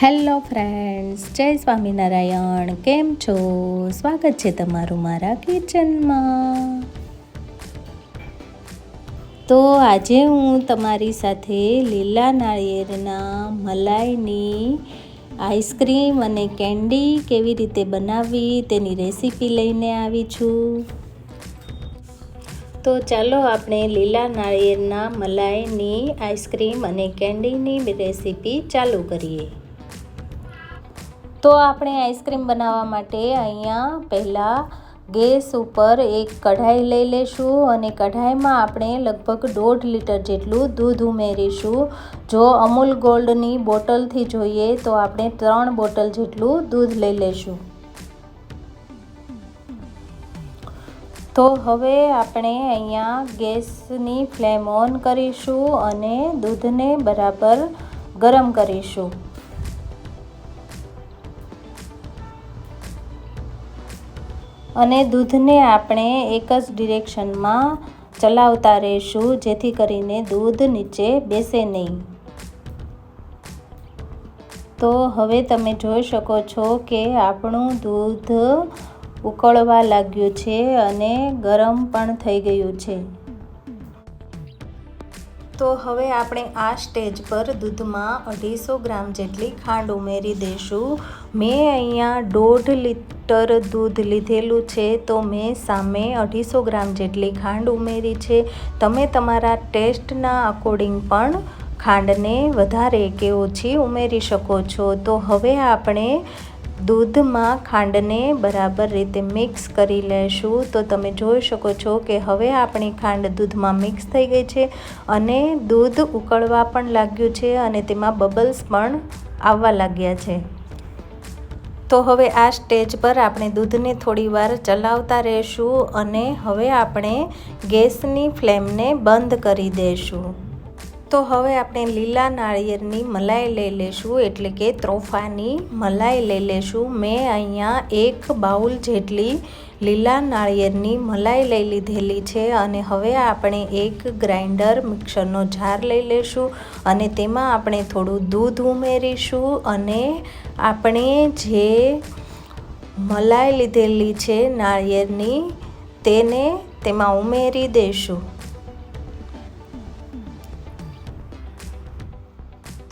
Hello friends, જય સ્વામિનારાયણ. કેમ છો? સ્વાગત છે તમારું મારા કિચનમાં. તો આજે હું તમારી સાથે લીલા નાળિયેરના મલાઈની આઈસ્ક્રીમ અને કેન્ડી કેવી રીતે બનાવવી તેની રેસીપી લઈને આવી છું. તો ચાલો આપણે લીલા નાળિયેરના મલાઈની આઈસ્ક્રીમ અને કેન્ડીની રેસીપી ચાલુ કરીએ. તો આપણે આઈસ્ક્રીમ બનાવવા માટે અહીંયા પહેલાં ગેસ ઉપર એક કઢાઈ લઈ લઈશું અને કઢાઈમાં આપણે લગભગ 1.5 લીટર જેટલું દૂધ ઉમેરીશું. જો અમૂલ ગોલ્ડની બોટલથી જોઈએ તો આપણે 3 બોટલ જેટલું દૂધ લઈ લઈશું. તો હવે આપણે અહીંયા ગેસની ફ્લેમ ઓન કરીશું અને દૂધને બરાબર ગરમ કરીશું. અને દૂધને આપણે એક જ ડિરેક્શનમાં ચલાવતા રહીશું જેથી કરીને દૂધ નીચે બેસે નહીં. તો હવે તમે જોઈ શકો છો કે આપણું દૂધ ઉકળવા લાગ્યું છે અને ગરમ પણ થઈ ગયું છે. તો હવે આપણે આ સ્ટેજ પર દૂધમાં 250 ગ્રામ જેટલી ખાંડ ઉમેરી દઈશું. મેં અહીંયા 1.5 લીટર દૂધ લીધેલું છે તો મેં સામે 250 ગ્રામ જેટલી ખાંડ ઉમેરી છે. તમે તમારા ટેસ્ટના અકોર્ડિંગ પણ ખાંડને વધારે કે ઓછી ઉમેરી શકો છો. તો હવે આપણે દૂધમાં ખાંડને બરાબર રીતે મિક્સ કરી લઈશું. તો તમે જોઈ શકો છો કે હવે આપણી ખાંડ દૂધમાં મિક્સ થઈ ગઈ છે અને દૂધ ઉકળવા પણ લાગ્યું છે અને તેમાં બબલ્સ પણ આવવા લાગ્યા છે. તો હવે આ સ્ટેજ પર આપણે દૂધને થોડી વાર ચલાવતા રહીશું અને હવે આપણે ગેસની ફ્લેમને બંધ કરી દઈશું. તો હવે આપણે લીલા નાળિયેરની મલાઈ લઈ લઈશું, એટલે કે ત્રોફાની મલાઈ લઈ લઈશું. મેં અહીંયા 1 બાઉલ જેટલી લીલા નાળિયેરની મલાઈ લઈ લીધેલી છે અને હવે આપણે એક ગ્રાઇન્ડર મિક્સરનો જાર લઈ લઈશું અને તેમાં આપણે થોડું દૂધ ઉમેરીશું અને આપણે જે મલાઈ લીધેલી છે નાળિયેરની તેને તેમાં ઉમેરી દઈશું.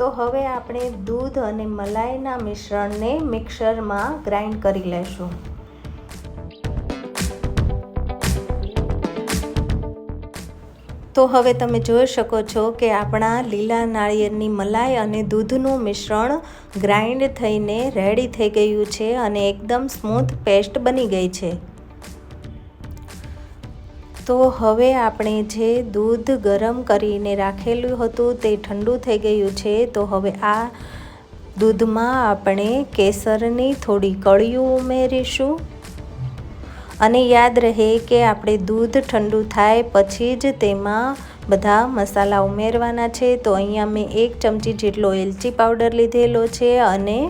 તો હવે આપણે દૂધ અને મલાઈના મિશ્રણને મિક્સરમાં ગ્રાઇન્ડ કરી લઈશું. તો હવે તમે જોઈ શકો છો કે આપણા લીલા નાળિયેરની મલાઈ અને દૂધનું મિશ્રણ ગ્રાઇન્ડ થઈને રેડી થઈ ગયું છે અને એકદમ સ્મૂથ પેસ્ટ બની ગઈ છે. તો હવે આપણે જે દૂધ ગરમ કરીને રાખેલું હતું તે ઠંડુ થઈ ગયું છે. તો હવે આ દૂધમાં આપણે કેસરની થોડી કળીઓ ઉમેરીશું અને યાદ રહે કે આપણે દૂધ ઠંડુ થાય પછી જ તેમાં બધા મસાલા ઉમેરવાના છે. તો અહીંયા મેં 1 ચમચી જેટલો એલચી પાવડર લીધેલો છે અને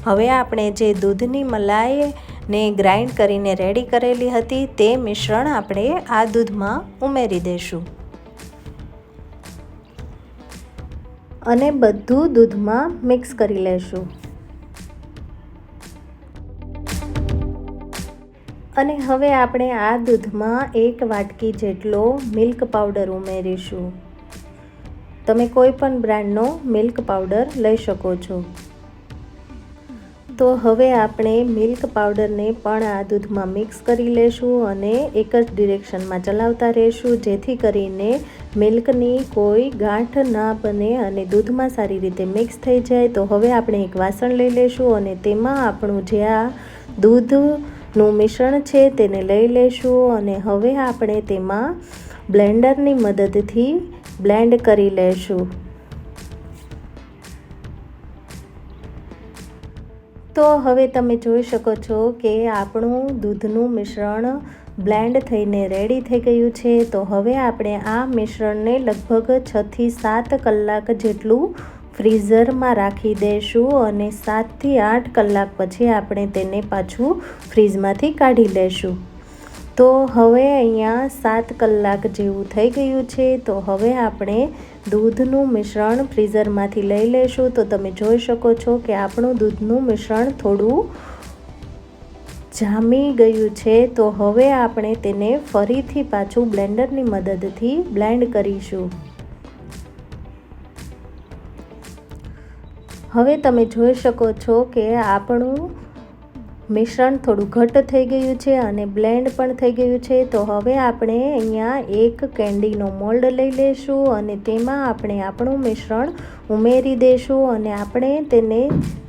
હવે આપણે જે દૂધની મલાઈ ને ગ્રાઇન્ડ કરીને રેડી કરેલી હતી તે મિશ્રણ આપણે આ દૂધમાં ઉમેરી દઈશું અને બધું દૂધમાં મિક્સ કરી લઈશું. અને હવે આપણે આ દૂધમાં 1 વાટકી જેટલો મિલ્ક પાવડર ઉમેરીશું. તમે કોઈ પણ બ્રાન્ડનો મિલ્ક પાવડર લઈ શકો છો. તો હવે આપણે મિલ્ક પાવડરને પણ આ દૂધમાં મિક્સ કરી લઈશું અને એક જ ડિરેક્શનમાં ચલાવતા રહીશું જેથી કરીને મિલ્કની કોઈ ગાંઠ ના બને અને દૂધમાં સારી રીતે મિક્સ થઈ જાય. તો હવે આપણે એક વાસણ લઈ લઈશું અને તેમાં આપણું જે આ દૂધનું મિશ્રણ છે તેને લઈ લઈશું અને હવે આપણે તેમાં બ્લેન્ડરની મદદથી બ્લેન્ડ કરી લઈશું. તો હવે તમે જોઈ શકો છો કે આપણું દૂધનું મિશ્રણ બ્લેન્ડ થઈને રેડી થઈ ગયું છે. તો હવે આપણે આ મિશ્રણને લગભગ 6 થી 7 કલાક જેટલું ફ્રીઝરમાં રાખી દઈશું અને 7 થી 8 કલાક પછી આપણે તેને પાછું ફ્રીઝમાંથી કાઢી લઈશું. તો હવે અહીંયા 7 કલાક જેવું થઈ ગયું છે. તો હવે આપણે દૂધનું મિશ્રણ ફ્રીઝરમાંથી લઈ લઈશું. તો તમે જોઈ શકો છો કે આપણું દૂધનું મિશ્રણ થોડું જામી ગયું છે. તો હવે આપણે તેને ફરીથી પાછું બ્લેન્ડરની મદદથી બ્લેન્ડ કરીશું. હવે તમે જોઈ શકો છો કે આપણું મિશ્રણ થોડું ઘટ્ટ થઈ ગયું છે અને બ્લેન્ડ પણ થઈ ગયું છે. તો હવે આપણે અહીંયા એક કેન્ડીનો મોલ્ડ લઈ લઈશું અને તેમાં આપણે આપણું મિશ્રણ ઉમેરી દઈશું અને આપણે તેને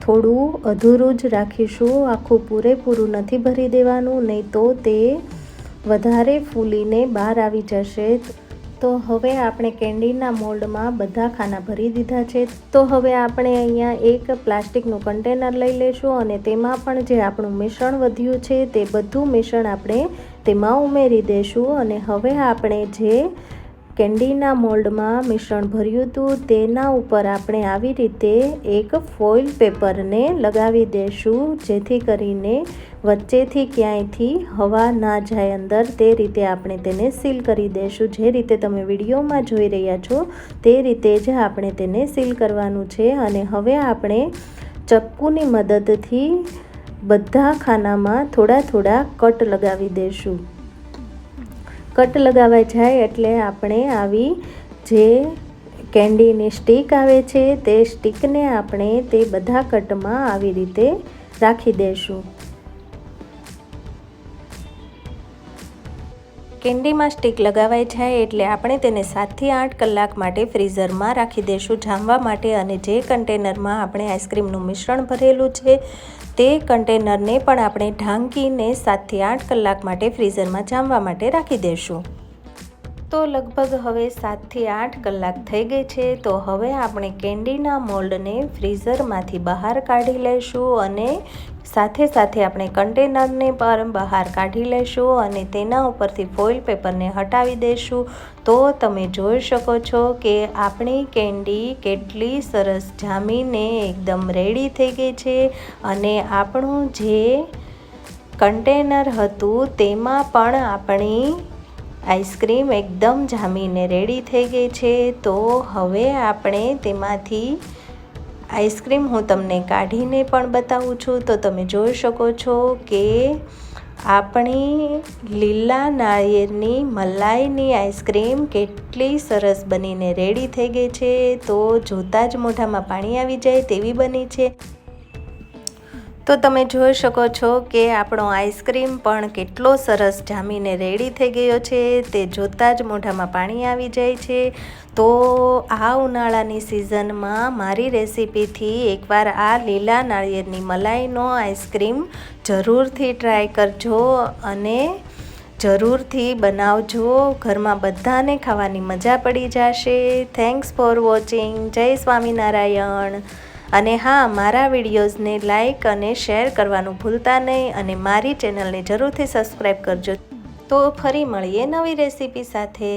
થોડું અધૂરું જ રાખીશું. આખું પૂરેપૂરું નથી ભરી દેવાનું, નહીં તો તે વધારે ફૂલીને બહાર આવી જશે. તો હવે આપણે કેન્ડીના મોલ્ડમાં બધા ખાના ભરી દીધા છે. તો હવે આપણે અહીંયા એક પ્લાસ્ટિકનું કન્ટેનર લઈ લઈશું અને તેમાં પણ જે આપણું મિશ્રણ વધ્યું છે તે બધું મિશ્રણ આપણે તેમાં ઉમેરી દઈશું. અને હવે આપણે જે કેન્ડીના મોલ્ડમાં મિશ્રણ ભર્યું હતું તેના ઉપર આપણે આવી રીતે એક ફોઇલ પેપરને લગાવી દઈશું, જેથી કરીને વચ્ચેથી ક્યાંયથી હવા ના જાય અંદર. તે રીતે આપણે તેને સીલ કરી દઈશું. જે રીતે તમે વિડીયોમાં જોઈ રહ્યા છો તે રીતે જ આપણે તેને સીલ કરવાનું છે. અને હવે આપણે ચપ્પુની મદદથી બધા ખાનામાં થોડા થોડા કટ લગાવી દઈશું. કટ લગાવાઈ જાય એટલે આપણે આવી જે કેન્ડીની સ્ટીક આવે છે તે સ્ટીકને આપણે તે બધા કટમાં આવી રીતે રાખી દઈશું. કેન્ડીમાં સ્ટીક લગાવાઈ જાય એટલે આપણે તેને 7 થી 8 કલાક માટે ફ્રીઝરમાં રાખી દઈશું જામવા માટે. અને જે કન્ટેનરમાં આપણે આઈસ્ક્રીમનું મિશ્રણ ભરેલું છે તે કન્ટેનરને પણ આપણે ઢાંકીને 7 થી 8 કલાક માટે ફ્રીઝરમાં જામવા માટે રાખી દઈશું. તો લગભગ હવે 7 થી 8 કલાક થઈ ગઈ છે. તો હવે આપણે કેન્ડીના મોલ્ડને ફ્રીઝરમાંથી બહાર કાઢી લઈશું અને સાથે સાથે આપણે કન્ટેનરને પણ બહાર કાઢી લઈશું અને તેના ઉપરથી ફોઇલ પેપરને હટાવી દઈશું. તો તમે જોઈ શકો છો કે આપણી કેન્ડી કેટલી સરસ જામીને એકદમ રેડી થઈ ગઈ છે. અને આપણું જે કન્ટેનર હતું તેમાં પણ આપણી આઈસ્ક્રીમ એકદમ જામીને રેડી થઈ ગઈ છે. તો હવે આપણે તેમાંથી આઈસ્ક્રીમ હું તમને કાઢીને પણ બતાવું છું. તો તમે જોઈ શકો છો કે આપણી લીલા નાળિયેરની મલાઈની આઈસ્ક્રીમ કેટલી સરસ બનીને રેડી થઈ ગઈ છે. તો જોતાં જ મોઢામાં પાણી આવી જાય તેવી બની છે. તો તમે જોઈ શકો છો કે આપણો આઈસ્ક્રીમ પણ કેટલો સરસ જામીને રેડી થઈ ગયો છે. તે જોતાં જ મોઢામાં પાણી આવી જાય છે. તો આ ઉનાળાની સિઝનમાં મારી રેસીપીથી એકવાર આ લીલા નાળિયેરની મલાઈનો આઈસ્ક્રીમ જરૂરથી ટ્રાય કરજો અને જરૂરથી બનાવજો. ઘરમાં બધાને ખાવાની મજા પડી જશે. Thanks for watching. જય સ્વામિનારાયણ. અને હા, મારા વિડીયોઝને લાઈક અને શેર કરવાનું ભૂલતા નહીં અને મારી ચેનલને જરૂરથી સબસ્ક્રાઈબ કરજો. તો ફરી મળીએ નવી રેસીપી સાથે.